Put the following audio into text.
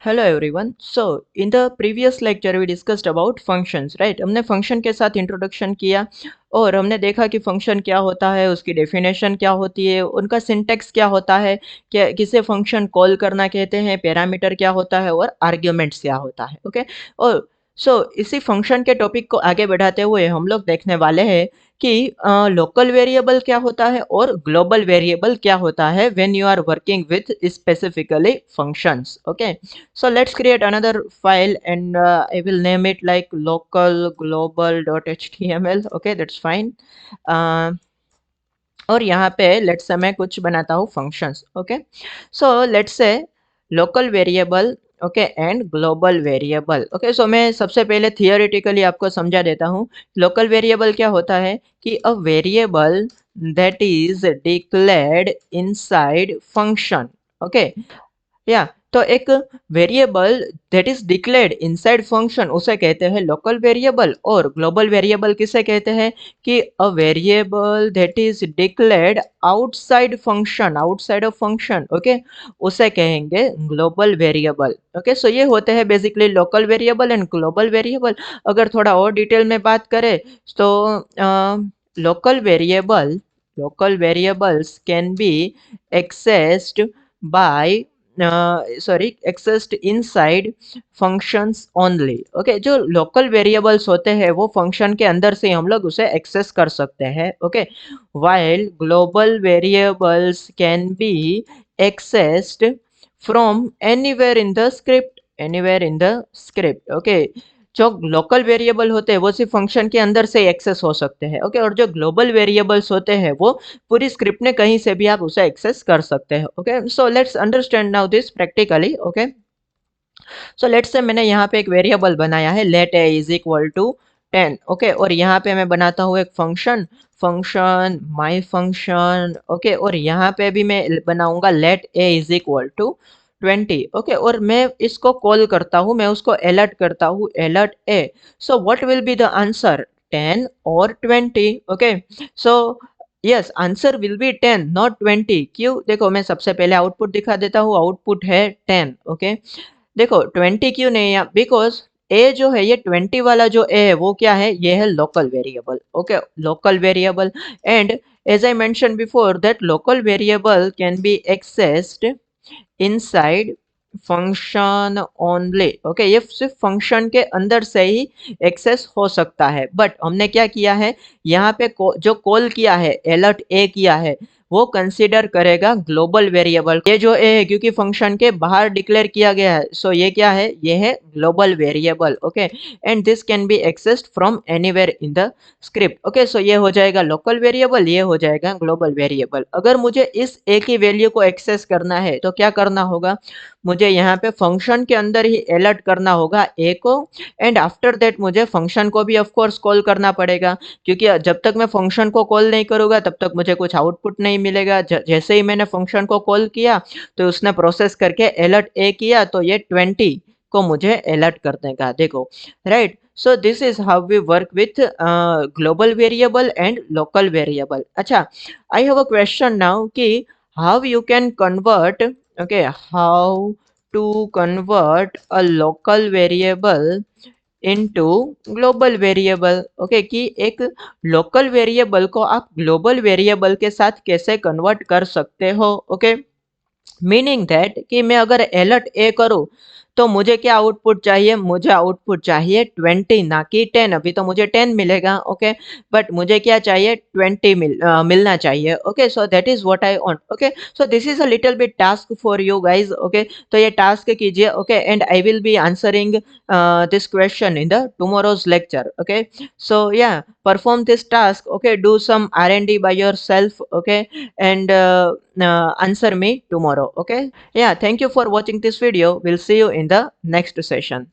Hello everyone. So in the previous lecture we discussed about functions, right. हमने function के साथ introduction किया और हमने देखा कि फंक्शन क्या होता है, उसकी डेफिनेशन क्या होती है, उनका सिंटेक्स क्या होता है, क्या किसे फंक्शन कॉल करना कहते हैं, पैरामीटर क्या होता है और आर्ग्यूमेंट्स क्या होता है। ओके। और इसी फंक्शन के टॉपिक को आगे बढ़ाते हुए हम लोग देखने वाले हैं कि लोकल वेरिएबल क्या होता है और ग्लोबल वेरिएबल क्या होता है when you are working with specifically functions. Okay. So let's create another file and I will name it like local global.html. Okay, that's fine. uh, और यहाँ पे लेट्स से मैं कुछ बनाता हूँ functions. Okay. So let's say local variable, okay, and global variable. Okay, so मैं सबसे पहले थियोरेटिकली आपको समझा देता हूँ। लोकल वेरिएबल क्या होता है कि a variable that is declared inside function. Okay. या तो एक variable that is declared inside function उसे कहते हैं लोकल वेरिएबल। और ग्लोबल वेरिएबल किसे कहते हैं कि a variable that is declared outside function, outside of function, okay, उसे कहेंगे ग्लोबल वेरिएबल। ओके, सो ये होते हैं basically local variable and global variable. अगर थोड़ा और डिटेल में बात करें तो local variable, local variables can be accessed by accessed inside functions only। Okay, जो लोकल वेरिएबल्स होते हैं वो फंक्शन के अंदर से हम लोग उसे एक्सेस कर सकते हैं। Okay, while global variables can be accessed from anywhere in the script, anywhere in the script. Okay, जो लोकल वेरिएबल होते हैं वो सिर्फ फंक्शन के अंदर से एक्सेस हो सकते हैं। ओके, और जो ग्लोबल वेरिएबल्स होते हैं वो पूरी स्क्रिप्ट में कहीं से भी आप उसे एक्सेस कर सकते हैं। Okay, so let's understand now this practically. Okay, so let's say मैंने यहाँ पे एक वेरिएबल बनाया है let a is equal to 10। Okay, और यहाँ पे मैं बनाता हूँ एक function, function my function. Okay, और यहाँ पे भी मैं बनाऊंगा let a is equal to 20। Okay, और मैं इसको कॉल करता हूँ, मैं उसको अलर्ट करता हूँ, alert A. So what will be the answer, 10 और 20। Okay, so yes, answer will be 10 not 20। क्यों? देखो मैं सबसे पहले आउटपुट दिखा देता हूँ, आउटपुट है 10। ओके, देखो 20 क्यों नहीं है, बिकॉज ए जो है, ये 20 वाला जो ए है वो क्या है, ये है local variable. Okay, local variable. And as I mention before that local variable can be accessed inside function only. Okay, ये सिर्फ फंक्शन के अंदर से ही एक्सेस हो सकता है। बट हमने क्या किया है, यहाँ पे जो कॉल किया है, अलर्ट ए किया है, वो कंसीडर करेगा ग्लोबल वेरिएबल। ये जो ए है क्योंकि फंक्शन के बाहर डिक्लेयर किया गया है, सो ये क्या है, ये है global variable. Okay, and this can be accessed from anywhere in the script. Okay, so ये हो जाएगा लोकल वेरिएबल, ये हो जाएगा ग्लोबल वेरिएबल। अगर मुझे इस ए की वैल्यू को एक्सेस करना है तो क्या करना होगा, मुझे यहाँ पे फंक्शन के अंदर ही अलर्ट करना होगा ए को, एंड आफ्टर दैट मुझे फंक्शन को भी ऑफ कोर्स कॉल करना पड़ेगा, क्योंकि जब तक मैं फंक्शन को कॉल नहीं करूँगा तब तक मुझे कुछ आउटपुट नहीं मिलेगा। जैसे ही मैंने फंक्शन को कॉल किया तो उसने प्रोसेस करके अलर्ट ए किया, तो ये 20 को मुझे अलर्ट कर देगा। देखो, right. So this is how we work with global variable and local variable. अच्छा, I have a question now कि how you can convert, okay, how to convert a local variable into global variable। okay, कि एक local variable को आप global variable के साथ कैसे convert कर सकते हो। ओके, मीनिंग दैट कि मैं अगर अलर्ट ए करूँ तो मुझे क्या आउटपुट चाहिए, मुझे आउटपुट चाहिए 20 ना कि 10। अभी तो मुझे 10 मिलेगा। ओके, बट मुझे क्या चाहिए, 20 मिलना चाहिए। Okay, so that is what I want. Okay, so this is a little bit task for you guys. Okay, तो ये टास्क कीजिए। Okay, and I will be answering this question in the tomorrow's lecture। okay, so yeah, perform this task। okay, do some R&D by yourself। okay, and answer me tomorrow। okay, yeah, thank you for watching this video, we'll see you in the next session।